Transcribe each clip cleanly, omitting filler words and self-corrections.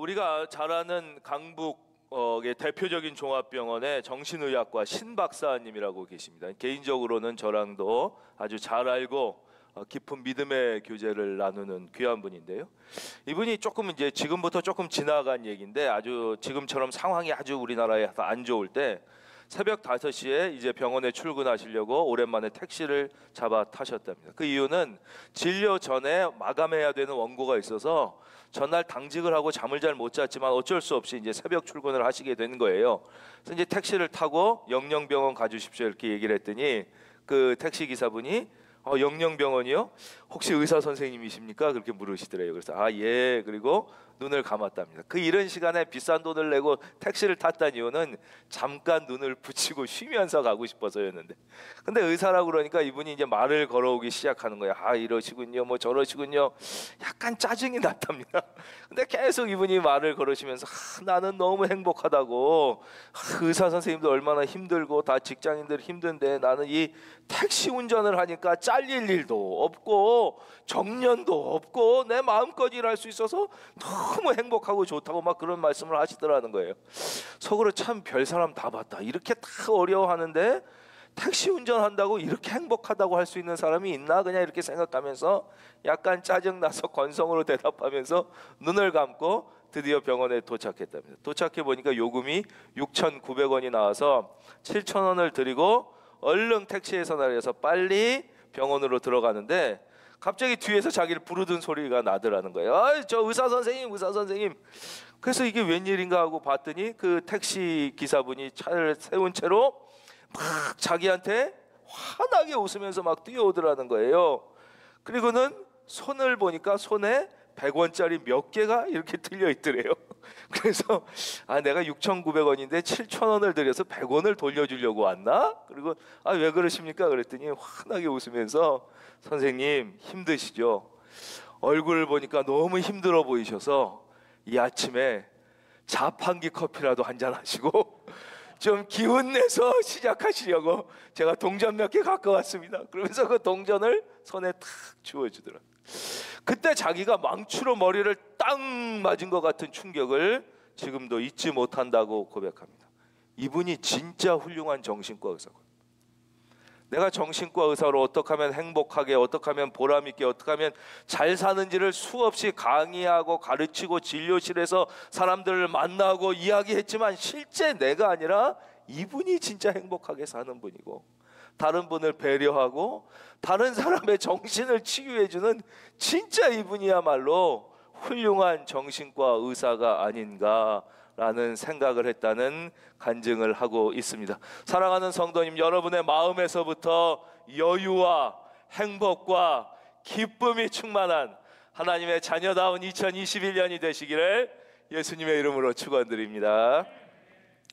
우리가 잘 아는 강북의 대표적인 종합병원의 정신의학과 신박사님이라고 계십니다. 개인적으로는 저랑도 아주 잘 알고 깊은 믿음의 교제를 나누는 귀한 분인데요. 이분이 조금 이제 지금부터 조금 지나간 얘기인데, 아주 지금처럼 상황이 아주 우리나라에 안 좋을 때 새벽 5시에 이제 병원에 출근하시려고 오랜만에 택시를 잡아 타셨답니다. 그 이유는 진료 전에 마감해야 되는 원고가 있어서 전날 당직을 하고 잠을 잘 못 잤지만 어쩔 수 없이 이제 새벽 출근을 하시게 된 거예요. 그래서 이제 택시를 타고 영령병원 가주십시오 이렇게 얘기를 했더니 그 택시 기사분이 영령병원이요? 혹시 의사 선생님이십니까? 그렇게 물으시더래요. 그래서 예. 그리고 눈을 감았답니다. 그 이른 시간에 비싼 돈을 내고 택시를 탔다는 이유는 잠깐 눈을 붙이고 쉬면서 가고 싶어서였는데, 근데 의사라고 그러니까 이분이 이제 말을 걸어오기 시작하는 거예요. 이러시군요, 뭐 저러시군요. 약간 짜증이 났답니다. 근데 계속 이분이 말을 걸으시면서 나는 너무 행복하다고, 의사 선생님도 얼마나 힘들고 다 직장인들 힘든데 나는 이 택시 운전을 하니까 잘릴 일도 없고 정년도 없고 내 마음껏 일할 수 있어서 너무 행복하고 좋다고 막 그런 말씀을 하시더라는 거예요. 속으로 참 별사람 다 봤다. 이렇게 다 어려워하는데 택시 운전한다고 이렇게 행복하다고 할 수 있는 사람이 있나? 그냥 이렇게 생각하면서 약간 짜증나서 건성으로 대답하면서 눈을 감고 드디어 병원에 도착했답니다. 도착해 보니까 요금이 6,900원이 나와서 7,000원을 드리고 얼른 택시에서 내려서 빨리 병원으로 들어가는데 갑자기 뒤에서 자기를 부르던 소리가 나더라는 거예요. 저 의사 선생님, 의사 선생님. 그래서 이게 웬일인가 하고 봤더니 그 택시 기사분이 차를 세운 채로 막 자기한테 환하게 웃으면서 막 뛰어오더라는 거예요. 그리고는 손을 보니까 손에 100원짜리 몇 개가 이렇게 들려 있더래요. 그래서 내가 6,900원인데 7,000원을 들여서 100원을 돌려주려고 왔나? 그리고 왜 그러십니까? 그랬더니 환하게 웃으면서 선생님 힘드시죠? 얼굴을 보니까 너무 힘들어 보이셔서 이 아침에 자판기 커피라도 한잔 하시고 좀 기운 내서 시작하시려고 제가 동전 몇 개 갖고 왔습니다. 그러면서 그 동전을 손에 탁 주워주더라. 그때 자기가 망치로 머리를 딱 맞은 것 같은 충격을 지금도 잊지 못한다고 고백합니다. 이분이 진짜 훌륭한 정신과 의사고, 내가 정신과 의사로 어떻게 하면 행복하게, 어떻게 하면 보람있게, 어떻게 하면 잘 사는지를 수없이 강의하고 가르치고 진료실에서 사람들을 만나고 이야기했지만 실제 내가 아니라 이분이 진짜 행복하게 사는 분이고, 다른 분을 배려하고 다른 사람의 정신을 치유해주는 진짜 이분이야말로 훌륭한 정신과 의사가 아닌가라는 생각을 했다는 간증을 하고 있습니다. 사랑하는 성도님, 여러분의 마음에서부터 여유와 행복과 기쁨이 충만한 하나님의 자녀다운 2021년이 되시기를 예수님의 이름으로 축원드립니다.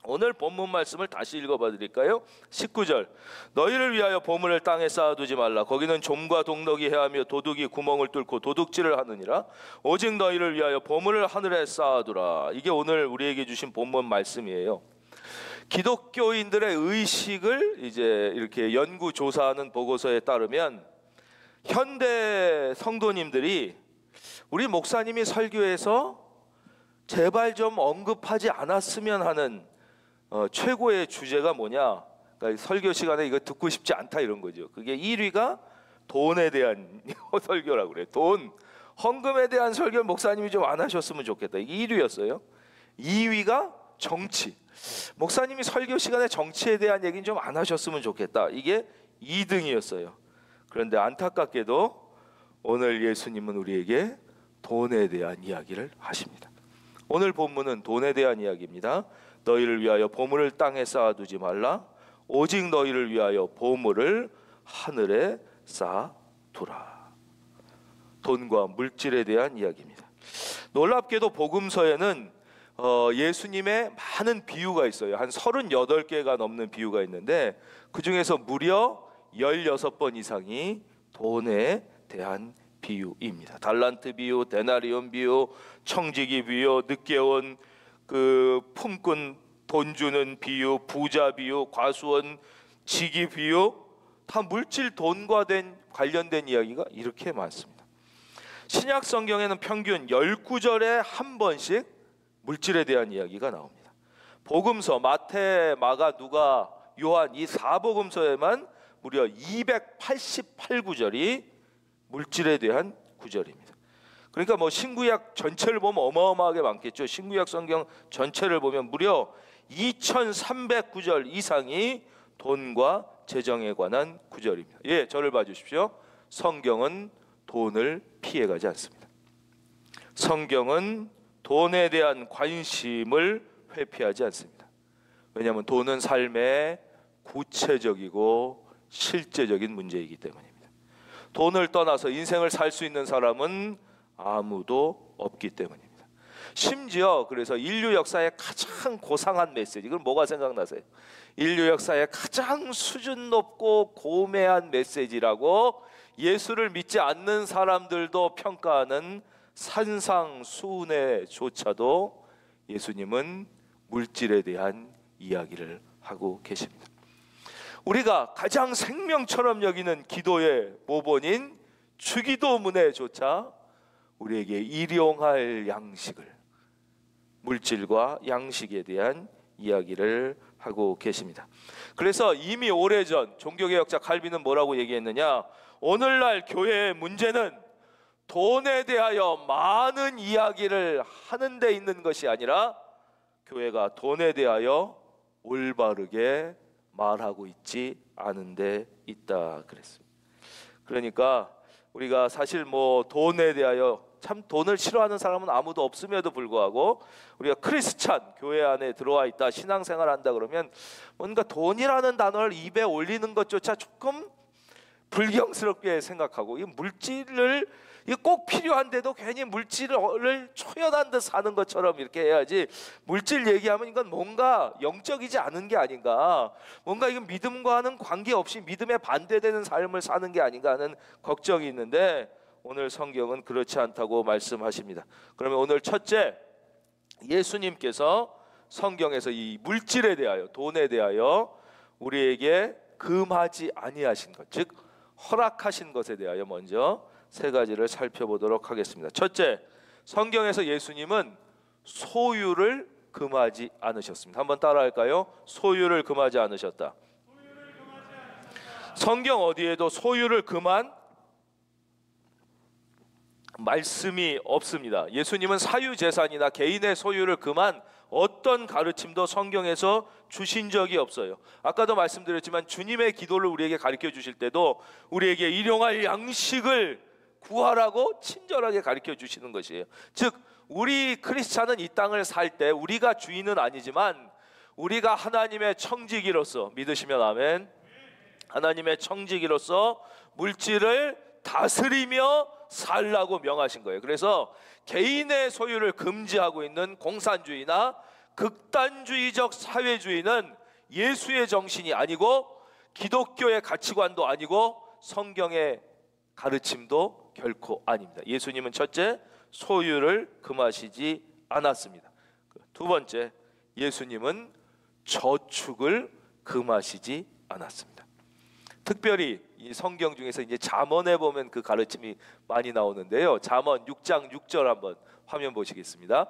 오늘 본문 말씀을 다시 읽어봐 드릴까요? 19절, 너희를 위하여 보물을 땅에 쌓아두지 말라. 거기는 좀과 동덕이 해하며 도둑이 구멍을 뚫고 도둑질을 하느니라. 오직 너희를 위하여 보물을 하늘에 쌓아두라. 이게 오늘 우리에게 주신 본문 말씀이에요. 기독교인들의 의식을 이제 이렇게 연구 조사하는 보고서에 따르면 현대 성도님들이 우리 목사님이 설교에서 제발 좀 언급하지 않았으면 하는 최고의 주제가 뭐냐? 그러니까 설교 시간에 이거 듣고 싶지 않다 이런 거죠. 그게 1위가 돈에 대한 설교라고 그래요. 돈, 헌금에 대한 설교 목사님이 좀 안 하셨으면 좋겠다. 이게 1위였어요. 2위가 정치. 목사님이 설교 시간에 정치에 대한 얘기는 좀 안 하셨으면 좋겠다. 이게 2등이었어요. 그런데 안타깝게도 오늘 예수님은 우리에게 돈에 대한 이야기를 하십니다. 오늘 본문은 돈에 대한 이야기입니다. 너희를 위하여 보물을 땅에 쌓아두지 말라. 오직 너희를 위하여 보물을 하늘에 쌓아두라. 돈과 물질에 대한 이야기입니다. 놀랍게도 복음서에는 예수님의 많은 비유가 있어요. 한 38개가 넘는 비유가 있는데 그 중에서 무려 16번 이상이 돈에 대한 비유입니다. 달란트 비유, 데나리온 비유, 청지기 비유, 늦게 온 그 품꾼 돈 주는 비유, 부자 비유, 과수원 지기 비유, 다 물질 돈과 관련된 이야기가 이렇게 많습니다. 신약 성경에는 평균 19절에 한 번씩 물질에 대한 이야기가 나옵니다. 복음서 마태, 마가, 누가, 요한 이 4복음서에만 무려 288구절이 물질에 대한 구절입니다. 그러니까 뭐 신구약 전체를 보면 어마어마하게 많겠죠. 신구약 성경 전체를 보면 무려 2300구절 이상이 돈과 재정에 관한 구절입니다. 예, 저를 봐주십시오. 성경은 돈을 피해가지 않습니다. 성경은 돈에 대한 관심을 회피하지 않습니다. 왜냐하면 돈은 삶의 구체적이고 실제적인 문제이기 때문입니다. 돈을 떠나서 인생을 살 수 있는 사람은 아무도 없기 때문입니다. 심지어 그래서 인류 역사의 가장 고상한 메시지, 그럼 뭐가 생각나세요? 인류 역사의 가장 수준 높고 고매한 메시지라고 예수를 믿지 않는 사람들도 평가하는 산상수훈에조차도 예수님은 물질에 대한 이야기를 하고 계십니다. 우리가 가장 생명처럼 여기는 기도의 모본인 주기도문에조차 우리에게 일용할 양식을, 물질과 양식에 대한 이야기를 하고 계십니다. 그래서 이미 오래전 종교개혁자 칼빈은 뭐라고 얘기했느냐? 오늘날 교회의 문제는 돈에 대하여 많은 이야기를 하는 데 있는 것이 아니라 교회가 돈에 대하여 올바르게 말하고 있지 않은 데 있다 그랬습니다. 그러니까 우리가 사실 뭐 돈에 대하여, 참 돈을 싫어하는 사람은 아무도 없음에도 불구하고 우리가 크리스찬 교회 안에 들어와 있다, 신앙생활 한다 그러면 뭔가 돈이라는 단어를 입에 올리는 것조차 조금 불경스럽게 생각하고, 이 물질을 이게 꼭 필요한데도 괜히 물질을 초연한 듯 사는 것처럼 이렇게 해야지, 물질 얘기하면 이건 뭔가 영적이지 않은 게 아닌가, 뭔가 이건 믿음과는 관계없이 믿음에 반대되는 삶을 사는 게 아닌가 하는 걱정이 있는데, 오늘 성경은 그렇지 않다고 말씀하십니다. 그러면 오늘 첫째, 예수님께서 성경에서 이 물질에 대하여, 돈에 대하여 우리에게 금하지 아니하신 것, 즉 허락하신 것에 대하여 먼저 세 가지를 살펴보도록 하겠습니다. 첫째, 성경에서 예수님은 소유를 금하지 않으셨습니다. 한번 따라할까요? 소유를 금하지 않으셨다. 성경 어디에도 소유를 금한 말씀이 없습니다. 예수님은 사유재산이나 개인의 소유를 금한 어떤 가르침도 성경에서 주신 적이 없어요. 아까도 말씀드렸지만 주님의 기도를 우리에게 가르쳐 주실 때도 우리에게 일용할 양식을 구하라고 친절하게 가르쳐 주시는 것이에요. 즉 우리 크리스찬은 이 땅을 살 때 우리가 주인은 아니지만 우리가 하나님의 청지기로서, 믿으시면 아멘, 하나님의 청지기로서 물질을 다스리며 살라고 명하신 거예요. 그래서 개인의 소유를 금지하고 있는 공산주의나 극단주의적 사회주의는 예수의 정신이 아니고 기독교의 가치관도 아니고 성경의 가르침도 결코 아닙니다. 예수님은 첫째, 소유를 금하시지 않았습니다. 두 번째, 예수님은 저축을 금하시지 않았습니다. 특별히 이 성경 중에서 이제 잠언에 보면 그 가르침이 많이 나오는데요. 잠언 6장 6절 한번 화면 보시겠습니다.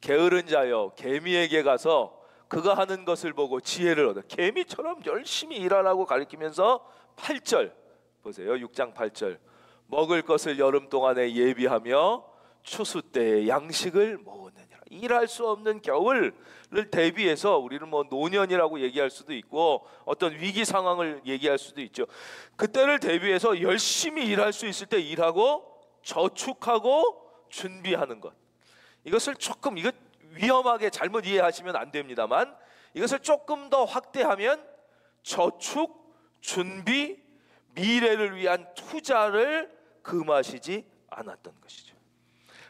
게으른 자여 개미에게 가서 그가 하는 것을 보고 지혜를 얻어. 개미처럼 열심히 일하라고 가르치면서 8절 보세요. 6장 8절. 먹을 것을 여름 동안에 예비하며 추수 때에 양식을 모으느니라. 일할 수 없는 겨울을 대비해서 우리는 뭐 노년이라고 얘기할 수도 있고 어떤 위기 상황을 얘기할 수도 있죠. 그때를 대비해서 열심히 일할 수 있을 때 일하고 저축하고 준비하는 것. 이것을 조금, 이거 위험하게 잘못 이해하시면 안 됩니다만 이것을 조금 더 확대하면 저축, 준비, 미래를 위한 투자를 금하시지 않았던 것이죠.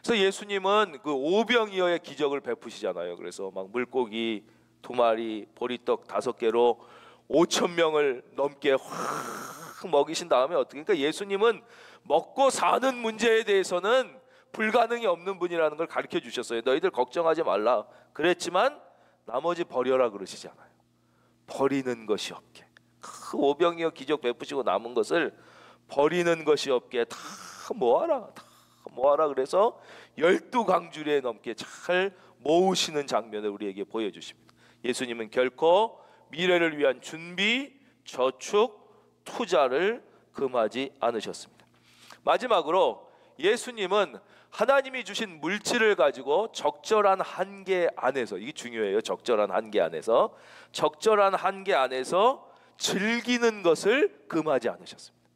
그래서 예수님은 그 오병이어의 기적을 베푸시잖아요. 그래서 막 물고기 2마리, 보리떡 5개로 5,000명을 넘게 확 먹이신 다음에 어떻게, 그러니까 예수님은 먹고 사는 문제에 대해서는 불가능이 없는 분이라는 걸 가르쳐 주셨어요. 너희들 걱정하지 말라 그랬지만 나머지 버려라 그러시지 않아요. 버리는 것이 없게, 그 오병이어 기적 베푸시고 남은 것을 버리는 것이 없게 다 모아라, 다 모아라 그래서 12강주리에 넘게 잘 모으시는 장면을 우리에게 보여주십니다. 예수님은 결코 미래를 위한 준비, 저축, 투자를 금하지 않으셨습니다. 마지막으로 예수님은 하나님이 주신 물질을 가지고 적절한 한계 안에서, 이게 중요해요. 적절한 한계 안에서, 적절한 한계 안에서 즐기는 것을 금하지 않으셨습니다.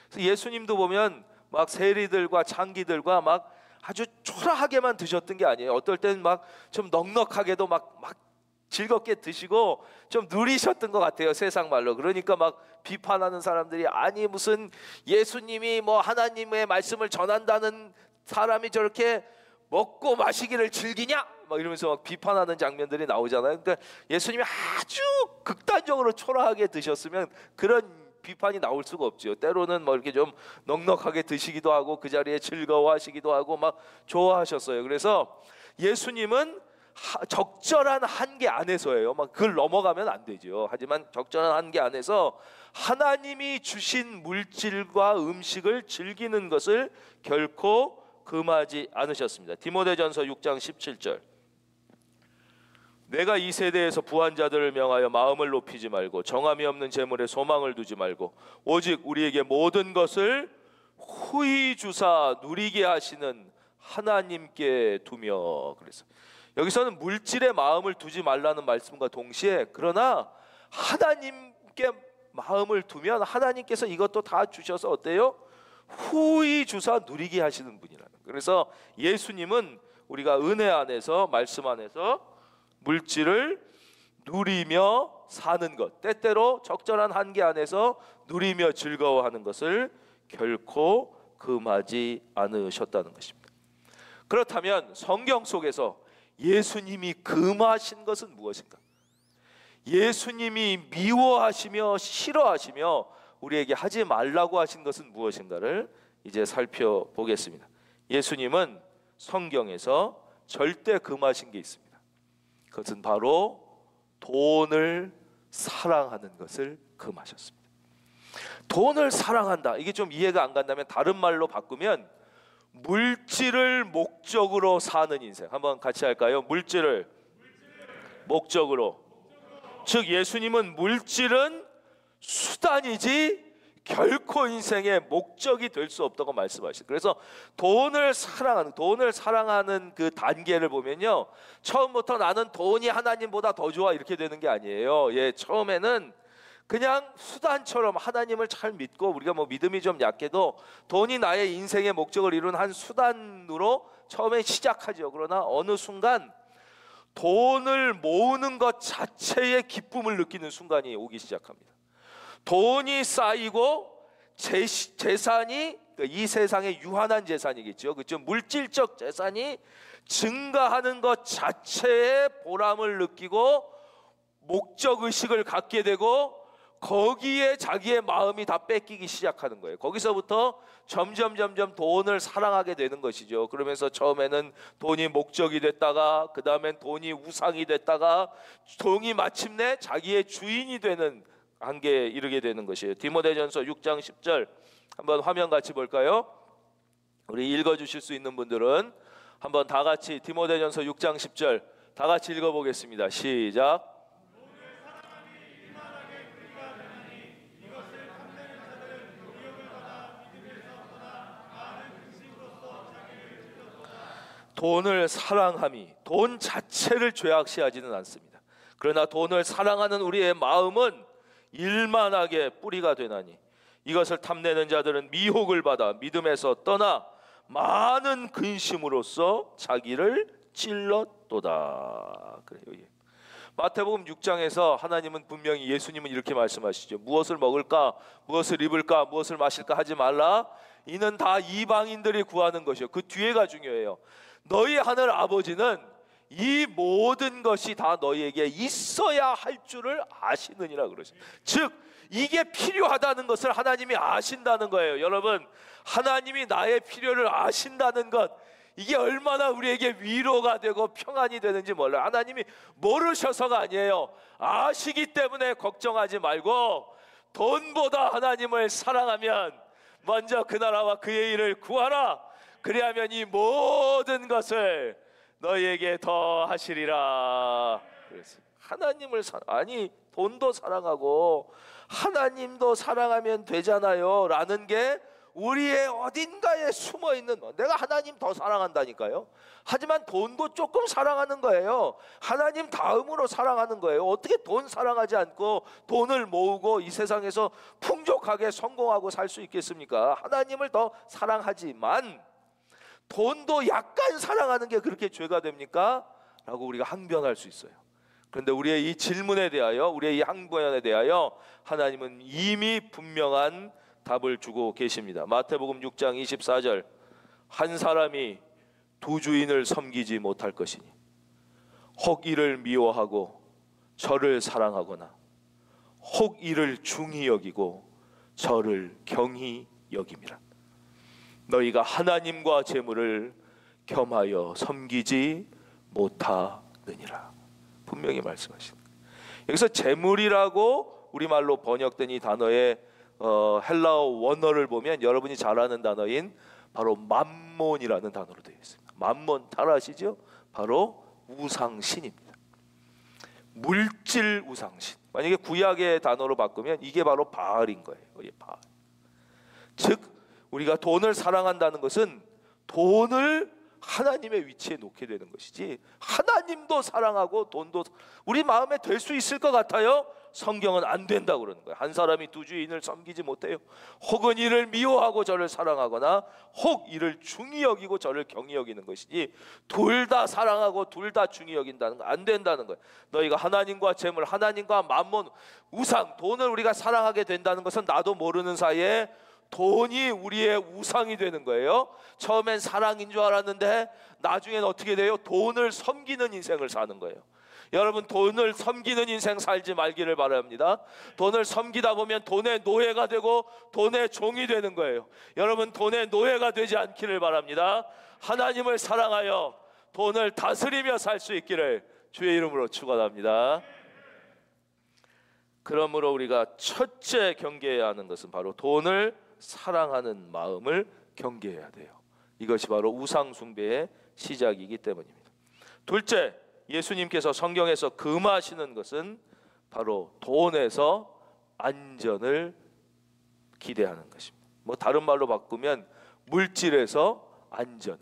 그래서 예수님도 보면 막 세리들과 창기들과 막 아주 초라하게만 드셨던 게 아니에요. 어떨 때는 막 좀 넉넉하게도 막 즐겁게 드시고 좀 누리셨던 것 같아요, 세상 말로. 그러니까 막 비판하는 사람들이, 아니 무슨 예수님이 뭐 하나님의 말씀을 전한다는 사람이 저렇게 먹고 마시기를 즐기냐? 막 이러면서 막 비판하는 장면들이 나오잖아요. 그러니까 예수님이 아주 극단적으로 초라하게 드셨으면 그런 비판이 나올 수가 없죠. 때로는 뭐 이렇게 좀 넉넉하게 드시기도 하고 그 자리에 즐거워하시기도 하고 막 좋아하셨어요. 그래서 예수님은 적절한 한계 안에서예요. 막 그걸 넘어가면 안 되죠. 하지만 적절한 한계 안에서 하나님이 주신 물질과 음식을 즐기는 것을 결코 금하지 않으셨습니다. 디모데전서 6장 17절. 내가 이 세대에서 부한 자들을 명하여 마음을 높이지 말고 정함이 없는 재물에 소망을 두지 말고 오직 우리에게 모든 것을 후히 주사 누리게 하시는 하나님께 두며. 그래서 여기서는 물질에 마음을 두지 말라는 말씀과 동시에 그러나 하나님께 마음을 두면 하나님께서 이것도 다 주셔서 어때요? 후히 주사 누리게 하시는 분이라는. 그래서 예수님은 우리가 은혜 안에서, 말씀 안에서 물질을 누리며 사는 것, 때때로 적절한 한계 안에서 누리며 즐거워하는 것을 결코 금하지 않으셨다는 것입니다. 그렇다면 성경 속에서 예수님이 금하신 것은 무엇인가? 예수님이 미워하시며 싫어하시며 우리에게 하지 말라고 하신 것은 무엇인가를 이제 살펴보겠습니다. 예수님은 성경에서 절대 금하신 게 있습니다. 그것은 바로 돈을 사랑하는 것을 금하셨습니다. 돈을 사랑한다, 이게 좀 이해가 안 간다면 다른 말로 바꾸면 물질을 목적으로 사는 인생. 한번 같이 할까요? 물질을 목적으로. 즉 예수님은 물질은 수단이지 결코 인생의 목적이 될 수 없다고 말씀하시죠. 그래서 돈을 사랑하는 그 단계를 보면요, 처음부터 나는 돈이 하나님보다 더 좋아 이렇게 되는 게 아니에요. 예, 처음에는 그냥 수단처럼 하나님을 잘 믿고, 우리가 뭐 믿음이 좀 약해도 돈이 나의 인생의 목적을 이룬 한 수단으로 처음에 시작하죠. 그러나 어느 순간 돈을 모으는 것 자체의 기쁨을 느끼는 순간이 오기 시작합니다. 돈이 쌓이고 재산이, 이 세상의 유한한 재산이겠죠. 그렇죠? 물질적 재산이 증가하는 것 자체의 보람을 느끼고 목적의식을 갖게 되고 거기에 자기의 마음이 다 뺏기기 시작하는 거예요. 거기서부터 점점 돈을 사랑하게 되는 것이죠. 그러면서 처음에는 돈이 목적이 됐다가 그 다음엔 돈이 우상이 됐다가 돈이 마침내 자기의 주인이 되는 한계에 이르게 되는 것이에요. 디모데전서 6장 10절 한번 화면 같이 볼까요? 우리 읽어주실 수 있는 분들은 한번 다 같이 디모데전서 6장 10절 다 같이 읽어보겠습니다. 시작. 돈을 사랑함이 돈 자체를 죄악시하지는 않습니다. 그러나 돈을 사랑하는 우리의 마음은 일만하게 뿌리가 되나니 이것을 탐내는 자들은 미혹을 받아 믿음에서 떠나 많은 근심으로써 자기를 찔렀도다. 그래요. 예. 마태복음 6장에서 하나님은 분명히, 예수님은 이렇게 말씀하시죠. 무엇을 먹을까, 무엇을 입을까, 무엇을 마실까 하지 말라. 이는 다 이방인들이 구하는 것이요. 그 뒤에가 중요해요. 너희 하늘 아버지는 이 모든 것이 다 너희에게 있어야 할 줄을 아시느니라 그러십니다. 즉 이게 필요하다는 것을 하나님이 아신다는 거예요. 여러분, 하나님이 나의 필요를 아신다는 것, 이게 얼마나 우리에게 위로가 되고 평안이 되는지 몰라요. 하나님이 모르셔서가 아니에요. 아시기 때문에 걱정하지 말고 돈보다 하나님을 사랑하면 먼저 그 나라와 그의 일을 구하라. 그리하면 이 모든 것을 너희에게 더 하시리라. 그래서 하나님을 아니 돈도 사랑하고 하나님도 사랑하면 되잖아요 라는 게 우리의 어딘가에 숨어있는, 내가 하나님 더 사랑한다니까요. 하지만 돈도 조금 사랑하는 거예요. 하나님 다음으로 사랑하는 거예요. 어떻게 돈 사랑하지 않고 돈을 모으고 이 세상에서 풍족하게 성공하고 살 수 있겠습니까? 하나님을 더 사랑하지만 돈도 약간 사랑하는 게 그렇게 죄가 됩니까? 라고 우리가 항변할 수 있어요. 그런데 우리의 이 질문에 대하여, 우리의 이 항변에 대하여 하나님은 이미 분명한 답을 주고 계십니다. 마태복음 6장 24절, 한 사람이 두 주인을 섬기지 못할 것이니 혹 이를 미워하고 저를 사랑하거나 혹 이를 중히 여기고 저를 경히 여김이라. 너희가 하나님과 재물을 겸하여 섬기지 못하느니라. 분명히 말씀하십니다. 여기서 재물이라고 우리말로 번역된 이 단어의 헬라어 원어를 보면 여러분이 잘 아는 단어인 바로 맘몬이라는 단어로 되어 있습니다. 맘몬 잘 아시죠? 바로 우상신입니다. 물질 우상신. 만약에 구약의 단어로 바꾸면 이게 바로 바알인 거예요. 바알. 즉 우리가 돈을 사랑한다는 것은 돈을 하나님의 위치에 놓게 되는 것이지, 하나님도 사랑하고 돈도 우리 마음에 될 수 있을 것 같아요? 성경은 안 된다고 그러는 거예요. 한 사람이 두 주인을 섬기지 못해요. 혹은 이를 미워하고 저를 사랑하거나 혹 이를 중히 여기고 저를 경히 여기는 것이지, 둘 다 사랑하고 둘 다 중히 여긴다는 거 안 된다는 거예요. 너희가 하나님과 재물, 하나님과 만몬, 우상, 돈을 우리가 사랑하게 된다는 것은 나도 모르는 사이에 돈이 우리의 우상이 되는 거예요. 처음엔 사랑인 줄 알았는데 나중엔 어떻게 돼요? 돈을 섬기는 인생을 사는 거예요. 여러분, 돈을 섬기는 인생 살지 말기를 바랍니다. 돈을 섬기다 보면 돈의 노예가 되고 돈의 종이 되는 거예요. 여러분, 돈의 노예가 되지 않기를 바랍니다. 하나님을 사랑하여 돈을 다스리며 살 수 있기를 주의 이름으로 축원합니다. 그러므로 우리가 첫째 경계해야 하는 것은 바로 돈을 사랑하는 마음을 경계해야 돼요. 이것이 바로 우상 숭배의 시작이기 때문입니다. 둘째, 예수님께서 성경에서 금하시는 것은 바로 돈에서 안전을 기대하는 것입니다. 뭐 다른 말로 바꾸면 물질에서 안전을.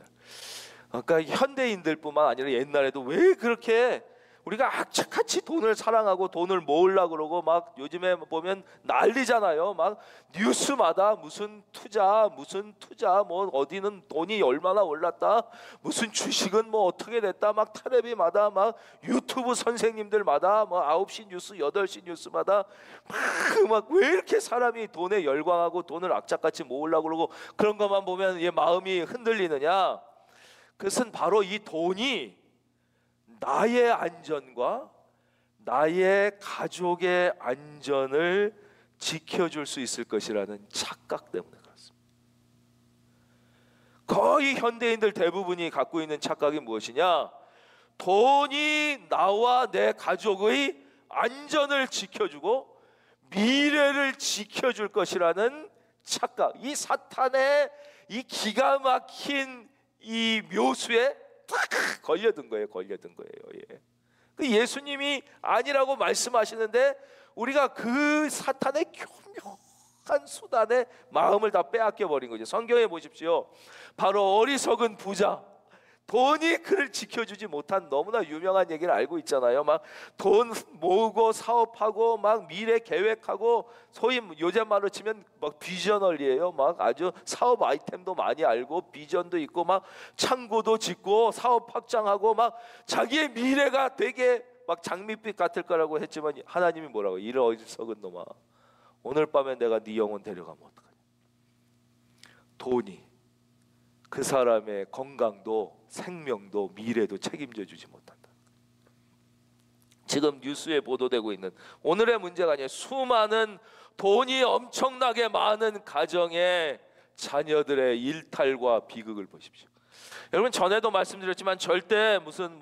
그러니까 현대인들뿐만 아니라 옛날에도 왜 그렇게 우리가 악착같이 돈을 사랑하고 돈을 모으려고 그러고 막 요즘에 보면 난리잖아요. 막 뉴스마다 무슨 투자 뭐 어디는 돈이 얼마나 올랐다, 무슨 주식은 뭐 어떻게 됐다, 막 텔레비마다 막 유튜브 선생님들마다 뭐 9시 뉴스 8시 뉴스마다 막 왜 이렇게 사람이 돈에 열광하고 돈을 악착같이 모으려고 그러고 그런 것만 보면 얘 마음이 흔들리느냐. 그것은 바로 이 돈이 나의 안전과 나의 가족의 안전을 지켜줄 수 있을 것이라는 착각 때문에 그렇습니다. 거의 현대인들 대부분이 갖고 있는 착각이 무엇이냐? 돈이 나와 내 가족의 안전을 지켜주고 미래를 지켜줄 것이라는 착각. 이 사탄의 이 기가 막힌 이 묘수에 딱 걸려든 거예요. 예. 그 예수님이 아니라고 말씀하시는데 우리가 그 사탄의 교묘한 수단에 마음을 다 빼앗겨 버린 거죠. 성경에 보십시오. 바로 어리석은 부자, 돈이 그를 지켜주지 못한 너무나 유명한 얘기를 알고 있잖아요. 막 돈 모으고 사업하고 막 미래 계획하고 소위 요즘 말로 치면 막 비저널이에요. 막 아주 사업 아이템도 많이 알고 비전도 있고 막 창고도 짓고 사업 확장하고 막 자기의 미래가 되게 막 장밋빛 같을 거라고 했지만 하나님이 뭐라고? 이를 어리석은 놈아, 오늘 밤에 내가 네 영혼 데려가면 어떡하냐. 돈이 그 사람의 건강도 생명도 미래도 책임져 주지 못한다. 지금 뉴스에 보도되고 있는 오늘의 문제가 아니에요. 수많은 돈이 엄청나게 많은 가정의 자녀들의 일탈과 비극을 보십시오. 여러분, 전에도 말씀드렸지만 절대 무슨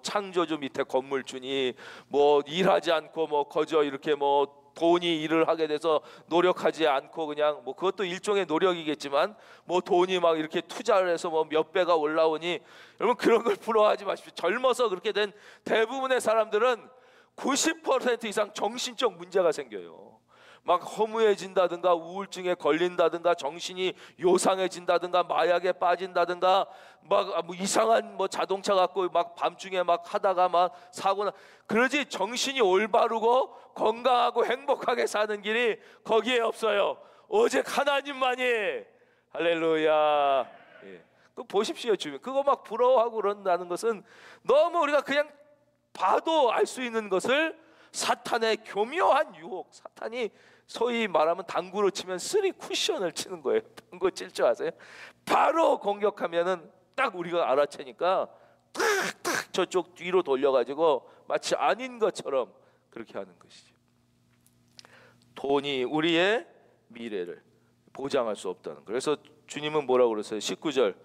창조주 밑에 건물주니 뭐 일하지 않고 뭐 거저 이렇게 뭐 돈이 일을 하게 돼서 노력하지 않고 그냥 뭐 그것도 일종의 노력이겠지만 뭐 돈이 막 이렇게 투자를 해서 뭐 몇 배가 올라오니, 여러분 그런 걸 부러워하지 마십시오. 젊어서 그렇게 된 대부분의 사람들은 90% 이상 정신적 문제가 생겨요. 막 허무해진다든가 우울증에 걸린다든가 정신이 요상해진다든가 마약에 빠진다든가 막 뭐 이상한 뭐 자동차 갖고 막 밤중에 막 하다가 막 사고나, 그러지 정신이 올바르고 건강하고 행복하게 사는 길이 거기에 없어요. 오직 하나님만이. 할렐루야. 예. 그 보십시오 주변. 그거 막 부러워하고 그런다는 것은 너무 우리가 그냥 봐도 알 수 있는 것을 사탄의 교묘한 유혹, 사탄이 소위 말하면 당구로 치면 쓰리 쿠션을 치는 거예요. 당구 칠 줄 아세요? 바로 공격하면은 딱 우리가 알아채니까 탁탁 저쪽 뒤로 돌려가지고 마치 아닌 것처럼 그렇게 하는 것이죠. 돈이 우리의 미래를 보장할 수 없다는. 그래서 주님은 뭐라고 그랬어요? 19절,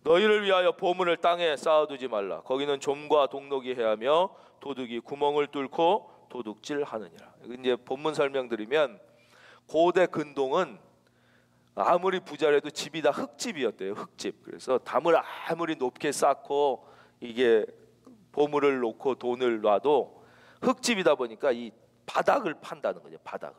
너희를 위하여 보물을 땅에 쌓아두지 말라. 거기는 좀과 동록이 해하며 도둑이 구멍을 뚫고 도둑질하느니라. 이제 본문 설명드리면 고대 근동은 아무리 부자라도 집이 다 흙집이었대요. 흙집. 그래서 담을 아무리 높게 쌓고 이게 보물을 놓고 돈을 놔도 흙집이다 보니까 이 바닥을 판다는 거죠. 바닥을.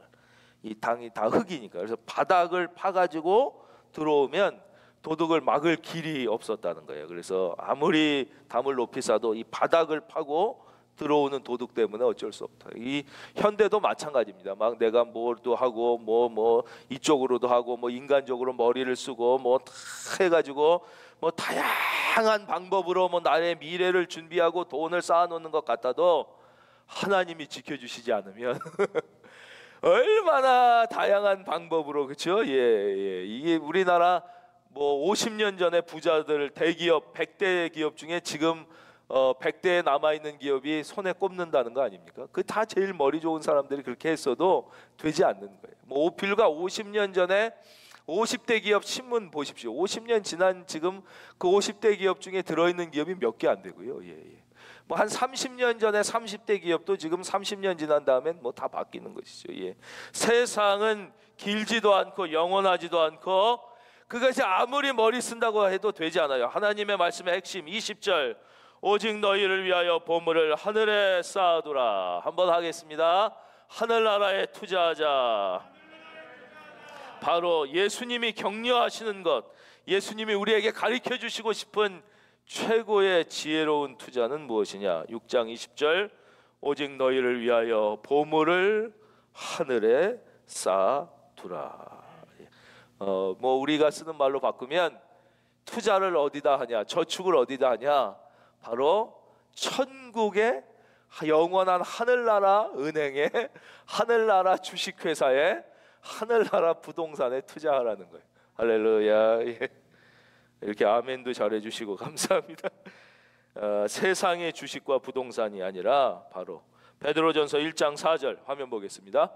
이 당이 다 흙이니까. 그래서 바닥을 파가지고 들어오면 도둑을 막을 길이 없었다는 거예요. 그래서 아무리 담을 높이 쌓아도 이 바닥을 파고 들어오는 도둑 때문에 어쩔 수 없다. 이 현대도 마찬가지입니다. 막 내가 뭐도 하고 뭐 이쪽으로도 하고 뭐 인간적으로 머리를 쓰고 뭐 다 해가지고 뭐 다양한 방법으로 뭐 나의 미래를 준비하고 돈을 쌓아놓는 것 같아도 하나님이 지켜주시지 않으면 얼마나 다양한 방법으로, 그렇죠? 예. 이게 우리나라 뭐 50년 전에 부자들 대기업 100대 기업 중에 지금 100대에 남아있는 기업이 손에 꼽는다는 거 아닙니까? 그 다 제일 머리 좋은 사람들이 그렇게 했어도 되지 않는 거예요. 뭐 불과 50년 전에 50대 기업 신문 보십시오. 50년 지난 지금 그 50대 기업 중에 들어있는 기업이 몇 개 안 되고요. 예. 뭐 한 30년 전에 30대 기업도 지금 30년 지난 다음엔 뭐 다 바뀌는 것이죠. 예. 세상은 길지도 않고 영원하지도 않고 그것이 아무리 머리 쓴다고 해도 되지 않아요. 하나님의 말씀의 핵심 20절, 오직 너희를 위하여 보물을 하늘에 쌓아두라. 한번 하겠습니다. 하늘나라에 투자하자. 바로 예수님이 격려하시는 것, 예수님이 우리에게 가르쳐 주시고 싶은 최고의 지혜로운 투자는 무엇이냐? 6장 20절, 오직 너희를 위하여 보물을 하늘에 쌓아두라. 뭐 우리가 쓰는 말로 바꾸면 투자를 어디다 하냐, 저축을 어디다 하냐, 바로 천국의 영원한 하늘나라 은행에, 하늘나라 주식회사에, 하늘나라 부동산에 투자하라는 거예요. 할렐루야. 예. 이렇게 아멘도 잘해주시고 감사합니다. 세상의 주식과 부동산이 아니라 바로 베드로전서 1장 4절 화면 보겠습니다.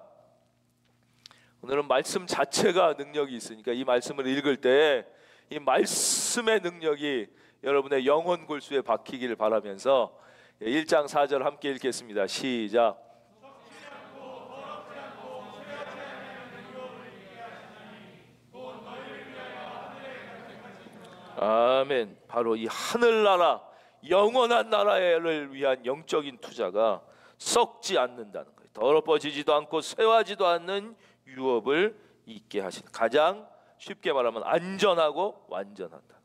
오늘은 말씀 자체가 능력이 있으니까 이 말씀을 읽을 때 이 말씀의 능력이 여러분의 영혼 골수에 박히기를 바라면서 1장 4절 함께 읽겠습니다. 시작. 아멘. 바로 이 하늘나라, 영원한 나라를 위한 영적인 투자가 썩지 않는다는 거예요. 더럽어지지도 않고 쇠하지도 않는 유업을 있게 하시는, 가장 쉽게 말하면 안전하고 완전한다.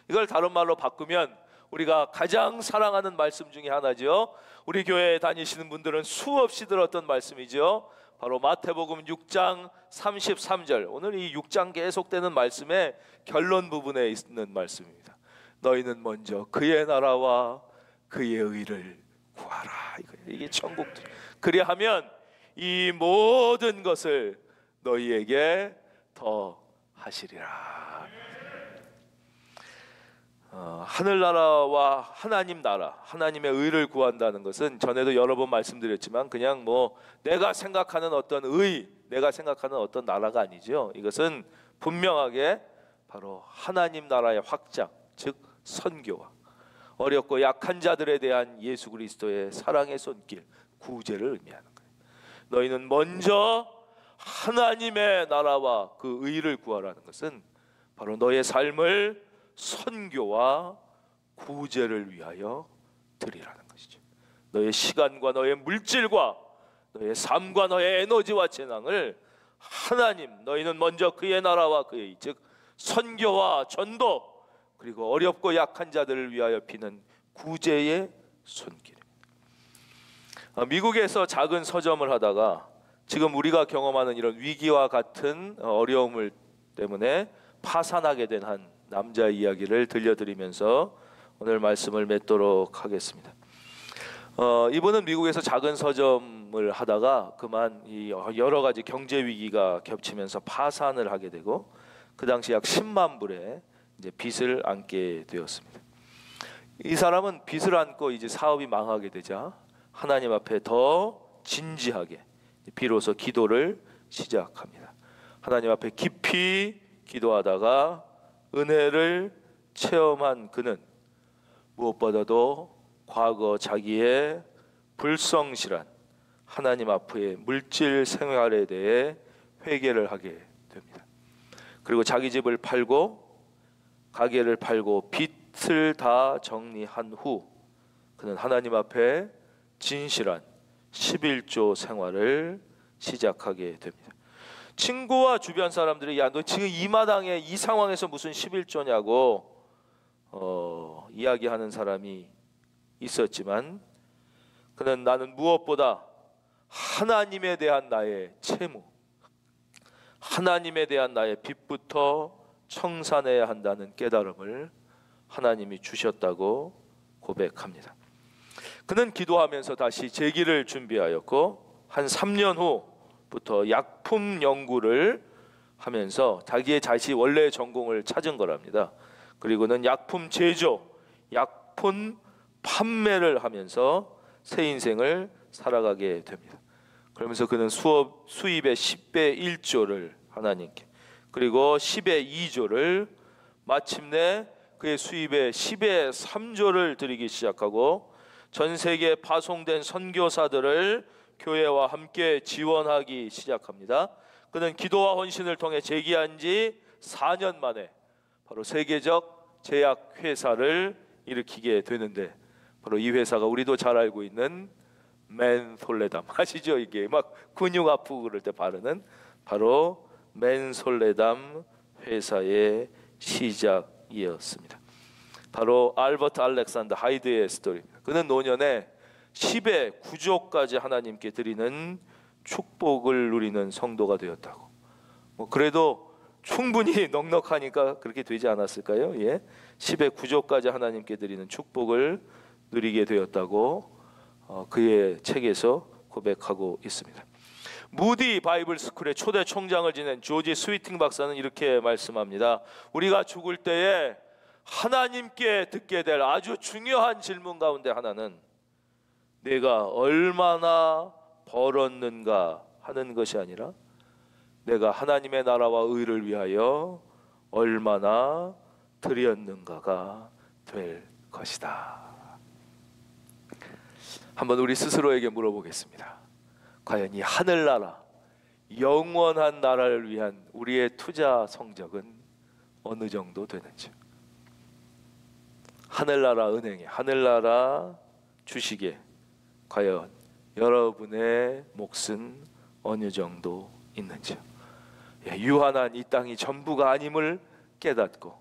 이걸 다른 말로 바꾸면 우리가 가장 사랑하는 말씀 중에 하나죠. 우리 교회에 다니시는 분들은 수없이 들었던 말씀이죠. 바로 마태복음 6장 33절. 오늘 이 6장 계속되는 말씀의 결론 부분에 있는 말씀입니다. 너희는 먼저 그의 나라와 그의 의를 구하라. 이게 천국. 그리하면 이 모든 것을 너희에게 더 하시리라. 하늘나라와 하나님 나라, 하나님의 의를 구한다는 것은 전에도 여러 번 말씀드렸지만 그냥 뭐 내가 생각하는 어떤 의, 내가 생각하는 어떤 나라가 아니죠. 이것은 분명하게 바로 하나님 나라의 확장, 즉 선교와 어렵고 약한 자들에 대한 예수 그리스도의 사랑의 손길, 구제를 의미하는 거예요. 너희는 먼저 하나님의 나라와 그 의를 구하라는 것은 바로 너의 삶을 선교와 구제를 위하여 드리라는 것이죠. 너의 시간과 너의 물질과 너의 삶과 너의 에너지와 재능을 하나님, 너희는 먼저 그의 나라와 그의 의, 즉 선교와 전도, 그리고 어렵고 약한 자들을 위하여 피는 구제의 손길입니다. 미국에서 작은 서점을 하다가 지금 우리가 경험하는 이런 위기와 같은 어려움을 때문에 파산하게 된 한 남자 이야기를 들려드리면서 오늘 말씀을 맺도록 하겠습니다. 이분은 미국에서 작은 서점을 하다가 그만 이 여러 가지 경제 위기가 겹치면서 파산을 하게 되고 그 당시 약 10만 불의 이제 빚을 안게 되었습니다. 이 사람은 빚을 안고 이제 사업이 망하게 되자 하나님 앞에 더 진지하게 비로소 기도를 시작합니다. 하나님 앞에 깊이 기도하다가 은혜를 체험한 그는 무엇보다도 과거 자기의 불성실한 하나님 앞의 물질 생활에 대해 회개를 하게 됩니다. 그리고 자기 집을 팔고 가게를 팔고 빚을 다 정리한 후 그는 하나님 앞에 진실한 11조 생활을 시작하게 됩니다. 친구와 주변 사람들이 야, 너 지금 이 마당에 이 상황에서 무슨 11조냐고 이야기하는 사람이 있었지만 그는 나는 무엇보다 하나님에 대한 나의 채무, 하나님에 대한 나의 빚부터 청산해야 한다는 깨달음을 하나님이 주셨다고 고백합니다. 그는 기도하면서 다시 재기를 준비하였고 한 3년 후부터 약품 연구를 하면서 자기의 원래의 전공을 찾은 거랍니다. 그리고는 약품 제조, 약품 판매를 하면서 새 인생을 살아가게 됩니다. 그러면서 그는 수입의 10배 1조를 하나님께, 그리고 10의 2조를, 마침내 그의 수입의 10의 3조를 드리기 시작하고 전 세계에 파송된 선교사들을 교회와 함께 지원하기 시작합니다. 그는 기도와 헌신을 통해 재기한 지 4년 만에 바로 세계적 제약 회사를 일으키게 되는데, 바로 이 회사가 우리도 잘 알고 있는 맨솔레담 아시죠? 이게 막 근육 아프고 그럴 때 바르는 바로 맨솔레담 회사의 시작이었습니다. 바로 알버트 알렉산더 하이드의 스토리입니다. 그는 노년에 10의 9조까지 하나님께 드리는 축복을 누리는 성도가 되었다고. 그래도 충분히 넉넉하니까 그렇게 되지 않았을까요? 예, 10의 9조까지 하나님께 드리는 축복을 누리게 되었다고 그의 책에서 고백하고 있습니다. 무디 바이블 스쿨의 초대 총장을 지낸 조지 스위팅 박사는 이렇게 말씀합니다. 우리가 죽을 때에 하나님께 듣게 될 아주 중요한 질문 가운데 하나는 내가 얼마나 벌었는가 하는 것이 아니라 내가 하나님의 나라와 의를 위하여 얼마나 드렸는가가 될 것이다. 한번 우리 스스로에게 물어보겠습니다. 과연 이 하늘나라, 영원한 나라를 위한 우리의 투자 성적은 어느 정도 되는지. 하늘나라 은행에, 하늘나라 주식에 과연 여러분의 몫은 어느 정도 있는지. 유한한 이 땅이 전부가 아님을 깨닫고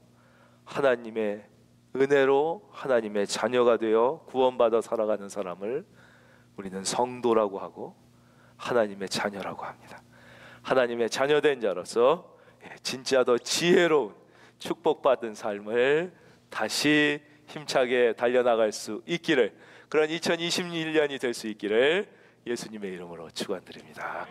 하나님의 은혜로 하나님의 자녀가 되어 구원받아 살아가는 사람을 우리는 성도라고 하고 하나님의 자녀라고 합니다. 하나님의 자녀된 자로서 진짜 더 지혜로운 축복받은 삶을 다시 힘차게 달려나갈 수 있기를, 그런 2021년이 될 수 있기를 예수님의 이름으로 축원드립니다.